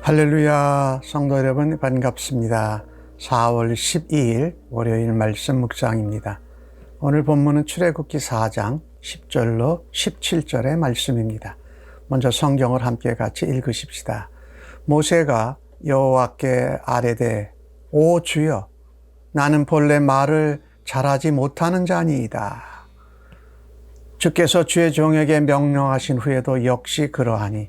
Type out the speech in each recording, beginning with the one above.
할렐루야, 성도 여러분 반갑습니다. 4월 12일 월요일 말씀 묵상입니다. 오늘 본문은 출애굽기 4장 10절로 17절의 말씀입니다. 먼저 성경을 함께 같이 읽으십시다. 모세가 여호와께 아뢰되 오 주여, 나는 본래 말을 잘하지 못하는 자니이다. 주께서 주의 종에게 명령하신 후에도 역시 그러하니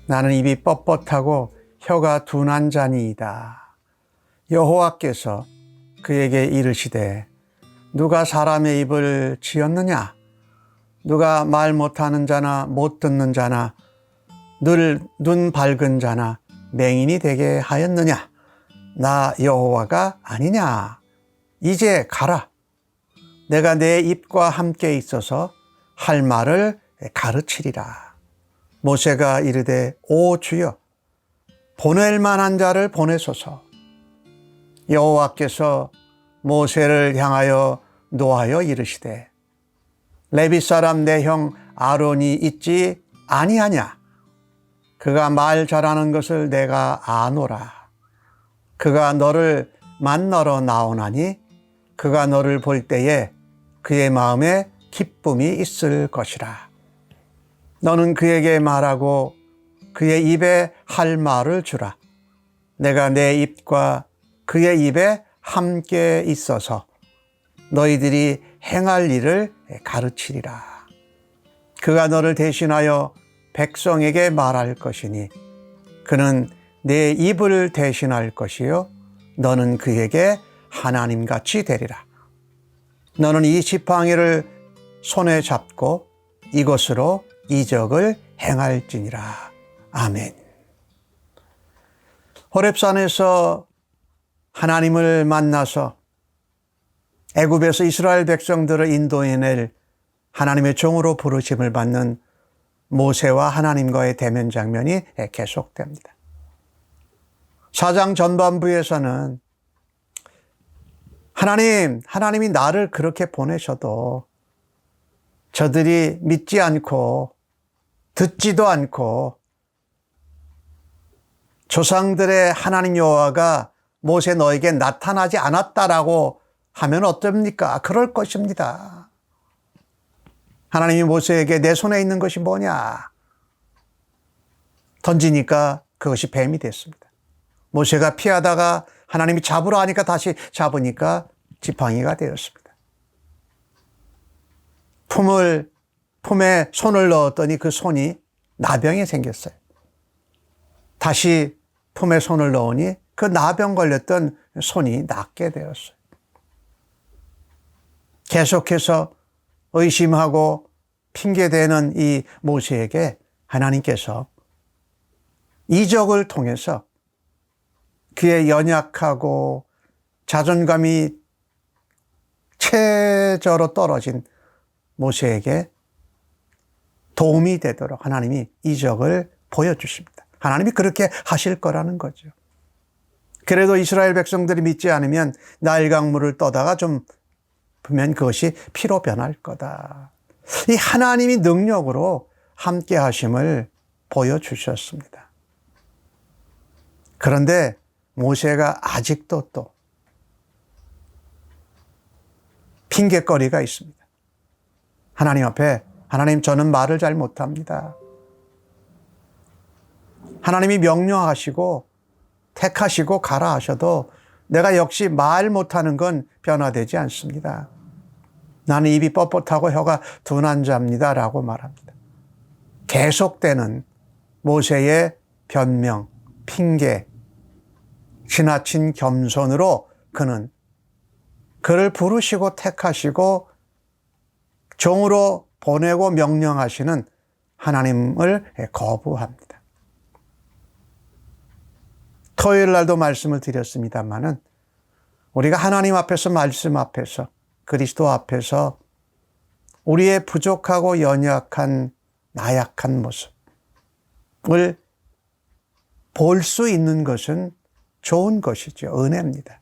나는 입이 뻣뻣하고 혀가 둔한 자니이다. 여호와께서 그에게 이르시되 누가 사람의 입을 지었느냐? 누가 말 못하는 자나 못 듣는 자나 늘 눈 밝은 자나 맹인이 되게 하였느냐? 나 여호와가 아니냐? 이제 가라. 내가 내 입과 함께 있어서 할 말을 가르치리라. 모세가 이르되 오 주여, 보낼 만한 자를 보내소서. 여호와께서 모세를 향하여 노하여 이르시되 레위 사람 내 형 아론이 있지 아니하냐? 그가 말 잘하는 것을 내가 아노라. 그가 너를 만나러 나오나니 그가 너를 볼 때에 그의 마음에 기쁨이 있을 것이라. 너는 그에게 말하고 그의 입에 할 말을 주라. 내가 내 입과 그의 입에 함께 있어서 너희들이 행할 일을 가르치리라. 그가 너를 대신하여 백성에게 말할 것이니 그는 내 입을 대신할 것이요 너는 그에게 하나님같이 되리라. 너는 이 지팡이를 손에 잡고 이것으로 이적을 행할지니라. 아멘. 호렙산에서 하나님을 만나서 애굽에서 이스라엘 백성들을 인도해낼 하나님의 종으로 부르심을 받는 모세와 하나님과의 대면 장면이 계속됩니다. 4장 전반부에서는 하나님이 나를 그렇게 보내셔도 저들이 믿지 않고 듣지도 않고 조상들의 하나님 여호와가 모세 너에게 나타나지 않았다라고 하면 어떻습니까? 그럴 것입니다. 하나님이 모세에게 내 손에 있는 것이 뭐냐? 던지니까 그것이 뱀이 됐습니다. 모세가 피하다가 하나님이 잡으라 하니까 다시 잡으니까 지팡이가 되었습니다. 품에 손을 넣었더니 그 손이 나병이 생겼어요. 다시 품에 손을 넣으니 그 나병 걸렸던 손이 낫게 되었어요. 계속해서 의심하고 핑계대는 이 모세에게 하나님께서 이적을 통해서 그의 연약하고 자존감이 최저로 떨어진 모세에게 도움이 되도록 하나님이 이적을 보여주십니다. 하나님이 그렇게 하실 거라는 거죠. 그래도 이스라엘 백성들이 믿지 않으면 나일강물을 떠다가 좀 보면 그것이 피로 변할 거다. 이 하나님이 능력으로 함께 하심을 보여주셨습니다. 그런데 모세가 아직도 또 핑계거리가 있습니다. 하나님 앞에 하나님 저는 말을 잘 못합니다. 하나님이 명령하시고 택하시고 가라 하셔도 내가 역시 말 못하는 건 변화되지 않습니다. 나는 입이 뻣뻣하고 혀가 둔한 자입니다 라고 말합니다. 계속되는 모세의 변명, 핑계, 지나친 겸손으로 그는 그를 부르시고 택하시고 종으로 보내고 명령하시는 하나님을 거부합니다. 토요일 날도 말씀을 드렸습니다만은 우리가 하나님 앞에서 말씀 앞에서 그리스도 앞에서 우리의 부족하고 연약한 나약한 모습을 볼 수 있는 것은 좋은 것이죠. 은혜입니다.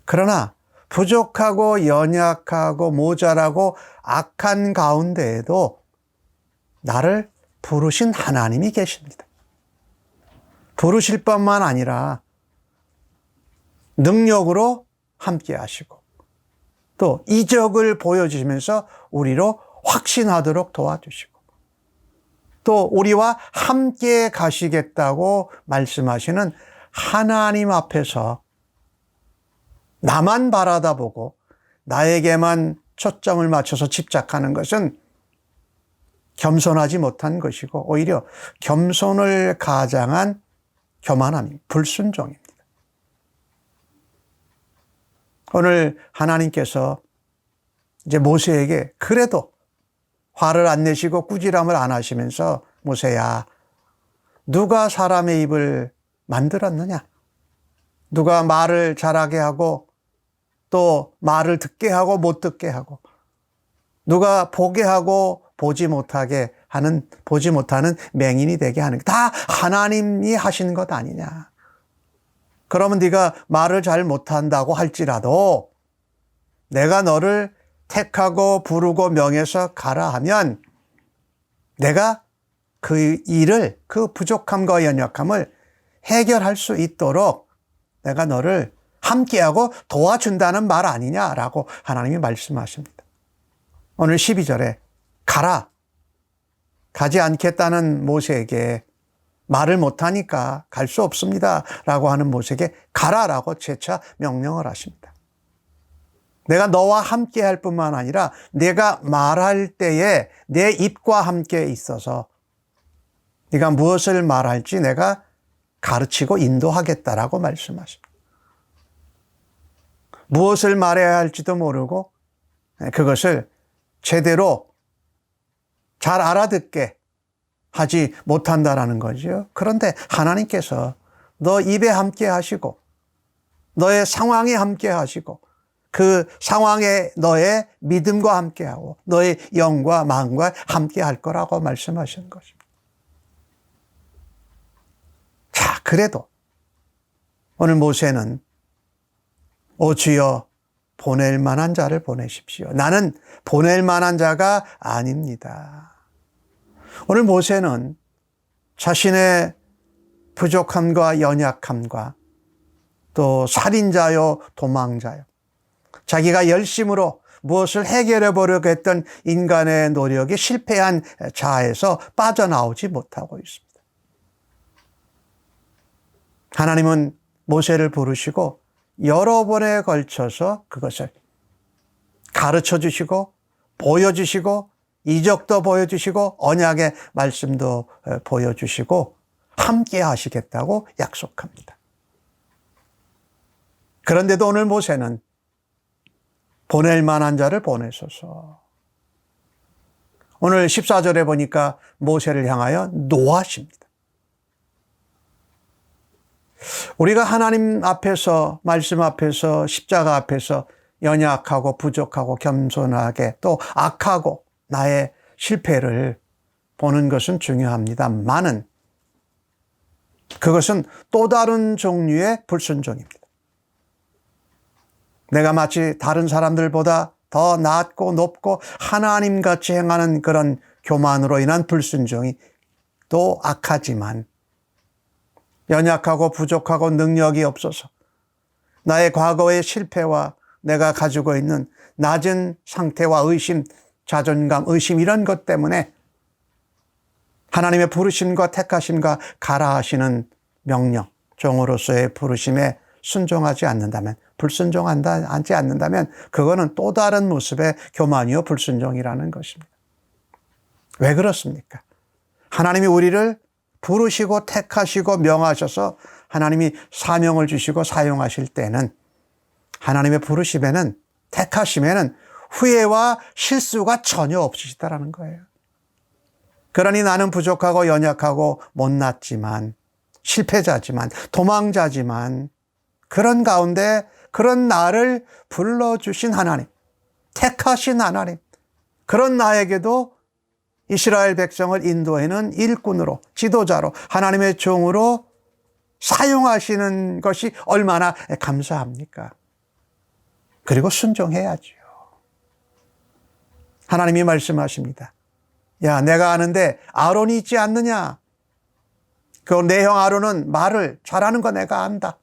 그러나 부족하고 연약하고 모자라고 악한 가운데에도 나를 부르신 하나님이 계십니다. 부르실 뿐만 아니라 능력으로 함께 하시고 또 이적을 보여주시면서 우리로 확신하도록 도와주시고 또 우리와 함께 가시겠다고 말씀하시는 하나님 앞에서 나만 바라다 보고 나에게만 초점을 맞춰서 집착하는 것은 겸손하지 못한 것이고 오히려 겸손을 가장한 교만함입니다. 불순종입니다. 오늘 하나님께서 이제 모세에게 그래도 화를 안 내시고 꾸지람을 안 하시면서 모세야, 누가 사람의 입을 만들었느냐? 누가 말을 잘하게 하고 또 말을 듣게 하고 못 듣게 하고 누가 보게 하고 보지 못하는 맹인이 되게 하는 게 다 하나님이 하시는 것 아니냐? 그러면 네가 말을 잘 못한다고 할지라도 내가 너를 택하고 부르고 명해서 가라 하면 내가 그 일을, 그 부족함과 연약함을 해결할 수 있도록 내가 너를 함께하고 도와준다는 말 아니냐라고 하나님이 말씀하십니다. 오늘 12절에 가라, 가지 않겠다는 모세에게 말을 못하니까 갈 수 없습니다 라고 하는 모세에게 가라라고 재차 명령을 하십니다. 내가 너와 함께 할 뿐만 아니라 내가 말할 때에 내 입과 함께 있어서 네가 무엇을 말할지 내가 가르치고 인도하겠다라고 말씀하십니다. 무엇을 말해야 할지도 모르고 그것을 제대로 잘 알아듣게 하지 못한다라는 거죠. 그런데 하나님께서 너 입에 함께 하시고 너의 상황에 함께 하시고 그 상황에 너의 믿음과 함께 하고 너의 영과 마음과 함께 할 거라고 말씀하시는 것입니다. 자, 그래도 오늘 모세는 오 주여 보낼 만한 자를 보내십시오. 나는 보낼 만한 자가 아닙니다. 오늘 모세는 자신의 부족함과 연약함과 또 살인자요 도망자요 자기가 열심으로 무엇을 해결해 보려고 했던 인간의 노력이 실패한 자에서 빠져나오지 못하고 있습니다. 하나님은 모세를 부르시고 여러 번에 걸쳐서 그것을 가르쳐 주시고 보여주시고 이적도 보여주시고 언약의 말씀도 보여주시고 함께 하시겠다고 약속합니다. 그런데도 오늘 모세는 보낼 만한 자를 보내소서. 오늘 14절에 보니까 모세를 향하여 노하십니다. 우리가 하나님 앞에서, 말씀 앞에서, 십자가 앞에서 연약하고 부족하고 겸손하게 또 악하고 나의 실패를 보는 것은 중요합니다만은 그것은 또 다른 종류의 불순종입니다. 내가 마치 다른 사람들보다 더 낮고 높고 하나님같이 행하는 그런 교만으로 인한 불순종이 또 악하지만 연약하고 부족하고 능력이 없어서 나의 과거의 실패와 내가 가지고 있는 낮은 상태와 의심, 자존감, 의심 이런 것 때문에 하나님의 부르심과 택하심과 가라 하시는 명령, 종으로서의 부르심에 순종하지 않는다면, 불순종하지 않는다면 그거는 또 다른 모습의 교만이요 불순종이라는 것입니다. 왜 그렇습니까? 하나님이 우리를 부르시고 택하시고 명하셔서 하나님이 사명을 주시고 사용하실 때는 하나님의 부르심에는 택하심에는 후회와 실수가 전혀 없으시다라는 거예요. 그러니 나는 부족하고 연약하고 못났지만 실패자지만 도망자지만 그런 가운데 그런 나를 불러주신 하나님, 택하신 하나님, 그런 나에게도 이스라엘 백성을 인도하는 일꾼으로, 지도자로, 하나님의 종으로 사용하시는 것이 얼마나 감사합니까? 그리고 순종해야죠. 하나님이 말씀하십니다. 야, 내가 아는데 아론이 있지 않느냐? 그 내 형 아론은 말을 잘하는 거 내가 안다.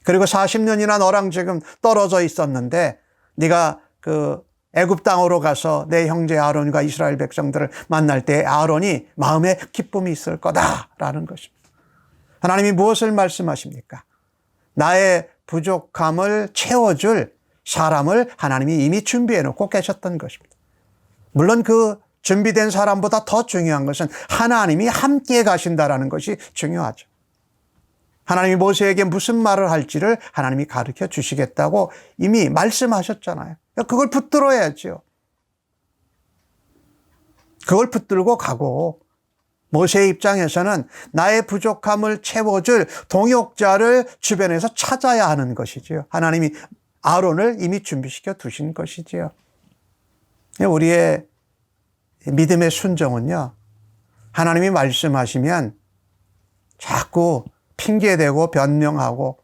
그리고 40년이나 너랑 지금 떨어져 있었는데 네가 그 애굽 땅으로 가서 내 형제 아론과 이스라엘 백성들을 만날 때 아론이 마음에 기쁨이 있을 거다라는 것입니다. 하나님이 무엇을 말씀하십니까? 나의 부족함을 채워줄 사람을 하나님이 이미 준비해 놓고 계셨던 것입니다. 물론 그 준비된 사람보다 더 중요한 것은 하나님이 함께 가신다라는 것이 중요하죠. 하나님이 모세에게 무슨 말을 할지를 하나님이 가르쳐 주시겠다고 이미 말씀하셨잖아요. 그걸 붙들어야죠. 그걸 붙들고 가고, 모세의 입장에서는 나의 부족함을 채워줄 동역자를 주변에서 찾아야 하는 것이지요. 하나님이 아론을 이미 준비시켜 두신 것이지요. 우리의 믿음의 순종은요, 하나님이 말씀하시면 자꾸 핑계대고 변명하고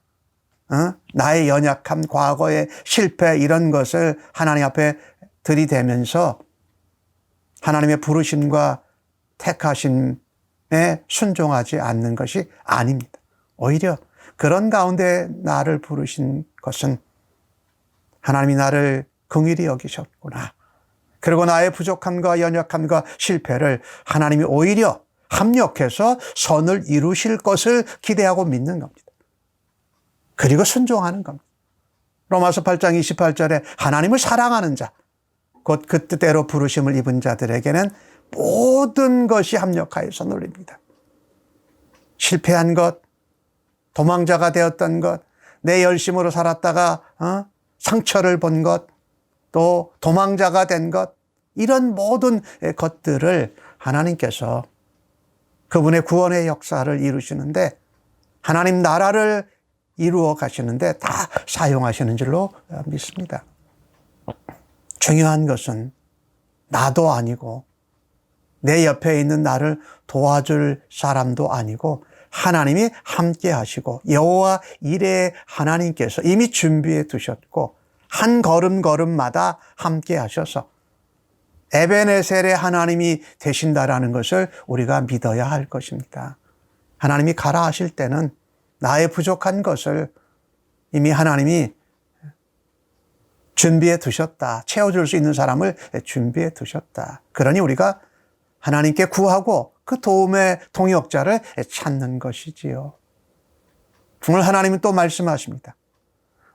나의 연약함, 과거의 실패 이런 것을 하나님 앞에 들이대면서 하나님의 부르심과 택하심에 순종하지 않는 것이 아닙니다. 오히려 그런 가운데 나를 부르신 것은 하나님이 나를 긍휼히 여기셨구나. 그리고 나의 부족함과 연약함과 실패를 하나님이 오히려 합력해서 선을 이루실 것을 기대하고 믿는 겁니다. 그리고 순종하는 겁니다. 로마서 8장 28절에 하나님을 사랑하는 자, 곧 그 뜻대로 부르심을 입은 자들에게는 모든 것이 합력하여 선을입니다. 실패한 것, 도망자가 되었던 것, 내 열심으로 살았다가 상처를 본 것, 또 도망자가 된 것, 이런 모든 것들을 하나님께서 그분의 구원의 역사를 이루시는데, 하나님 나라를 이루어 가시는데 다 사용하시는 줄로 믿습니다. 중요한 것은 나도 아니고 내 옆에 있는 나를 도와줄 사람도 아니고 하나님이 함께 하시고 여호와 이레의 하나님께서 이미 준비해 두셨고 한 걸음걸음마다 함께 하셔서 에베네셀의 하나님이 되신다라는 것을 우리가 믿어야 할 것입니다. 하나님이 가라 하실 때는 나의 부족한 것을 이미 하나님이 준비해 두셨다. 채워줄 수 있는 사람을 준비해 두셨다. 그러니 우리가 하나님께 구하고 그 도움의 동역자를 찾는 것이지요. 오늘 하나님은 또 말씀하십니다.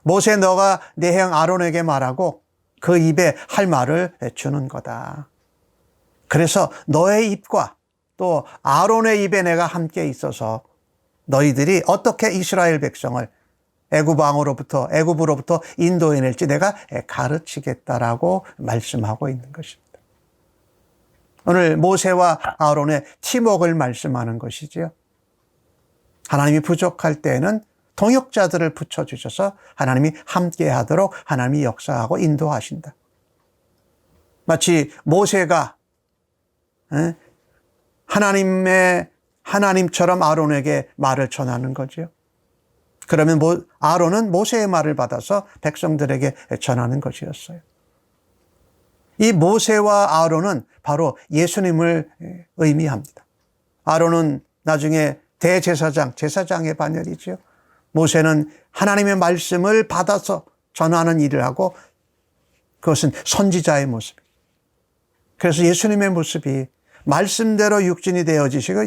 모세 너가 내 형 아론에게 말하고 그 입에 할 말을 주는 거다. 그래서 너의 입과 또 아론의 입에 내가 함께 있어서 너희들이 어떻게 이스라엘 백성을 애굽으로부터 인도해낼지 내가 가르치겠다라고 말씀하고 있는 것입니다. 오늘 모세와 아론의 팀워크를 말씀하는 것이지요. 하나님이 부족할 때에는 동역자들을 붙여주셔서 하나님이 함께하도록 하나님이 역사하고 인도하신다. 마치 모세가 하나님처럼 아론에게 말을 전하는 거죠. 그러면 아론은 모세의 말을 받아서 백성들에게 전하는 것이었어요. 이 모세와 아론은 바로 예수님을 의미합니다. 아론은 나중에 대제사장, 제사장의 반열이죠. 모세는 하나님의 말씀을 받아서 전하는 일을 하고 그것은 선지자의 모습이에요. 그래서 예수님의 모습이 말씀대로 육신이 되어지시고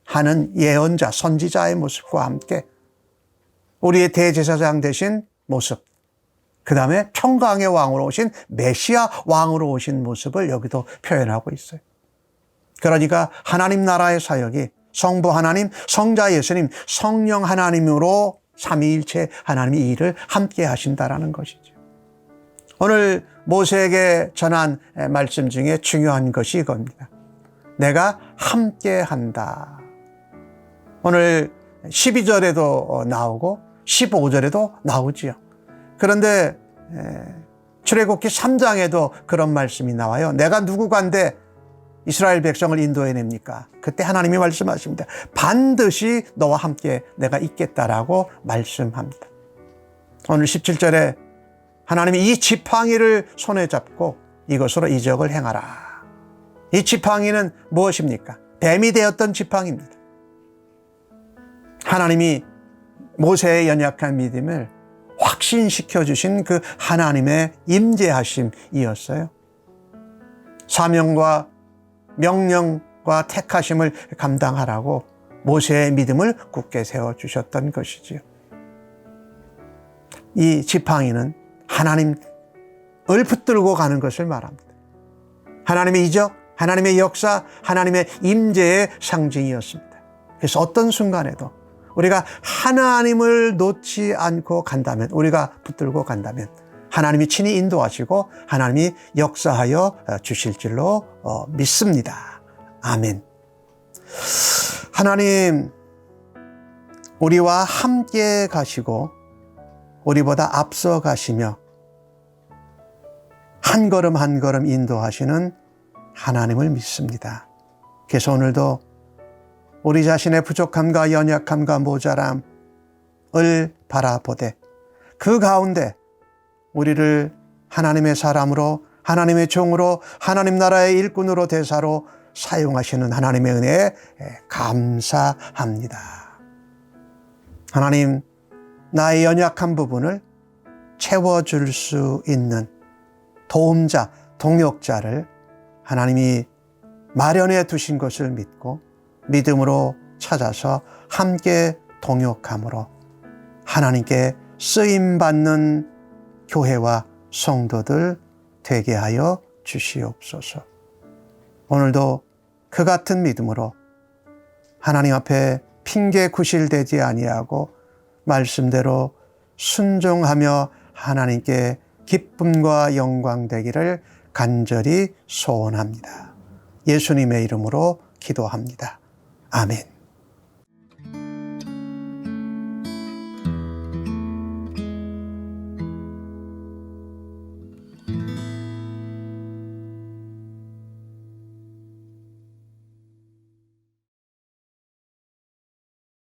하는 예언자, 선지자의 모습과 함께 우리의 대제사장 되신 모습, 그 다음에 평강의 왕으로 오신 메시아 왕으로 오신 모습을 여기도 표현하고 있어요. 그러니까 하나님 나라의 사역이 성부 하나님, 성자 예수님, 성령 하나님으로 삼위일체 하나님이 이 일을 함께 하신다라는 것이죠. 오늘 모세에게 전한 말씀 중에 중요한 것이 이겁니다. 내가 함께 한다. 오늘 12절에도 나오고 15절에도 나오지요. 그런데 출애굽기 3장에도 그런 말씀이 나와요. 내가 누구간데 이스라엘 백성을 인도해냅니까? 그때 하나님이 말씀하십니다. 반드시 너와 함께 내가 있겠다라고 말씀합니다. 오늘 17절에 하나님이 이 지팡이를 손에 잡고 이것으로 이적을 행하라. 이 지팡이는 무엇입니까? 뱀이 되었던 지팡이입니다. 하나님이 모세의 연약한 믿음을 확신시켜 주신 그 하나님의 임재하심이었어요. 사명과 명령과 택하심을 감당하라고 모세의 믿음을 굳게 세워주셨던 것이지요. 이 지팡이는 하나님을 붙들고 가는 것을 말합니다. 하나님의 이적, 하나님의 역사, 하나님의 임재의 상징이었습니다. 그래서 어떤 순간에도 우리가 하나님을 놓지 않고 간다면, 우리가 붙들고 간다면 하나님이 친히 인도하시고 하나님이 역사하여 주실 줄로 믿습니다. 아멘. 하나님, 우리와 함께 가시고 우리보다 앞서 가시며 한 걸음 한 걸음 인도하시는 하나님을 믿습니다. 그래서 오늘도 우리 자신의 부족함과 연약함과 모자람을 바라보되 그 가운데 우리를 하나님의 사람으로, 하나님의 종으로, 하나님 나라의 일꾼으로, 대사로 사용하시는 하나님의 은혜에 감사합니다. 하나님, 나의 연약한 부분을 채워줄 수 있는 도움자, 동역자를 하나님이 마련해 두신 것을 믿고 믿음으로 찾아서 함께 동역함으로 하나님께 쓰임받는 교회와 성도들 되게 하여 주시옵소서. 오늘도 그 같은 믿음으로 하나님 앞에 핑계 구실되지 아니하고 말씀대로 순종하며 하나님께 기쁨과 영광 되기를 간절히 소원합니다. 예수님의 이름으로 기도합니다. 아멘.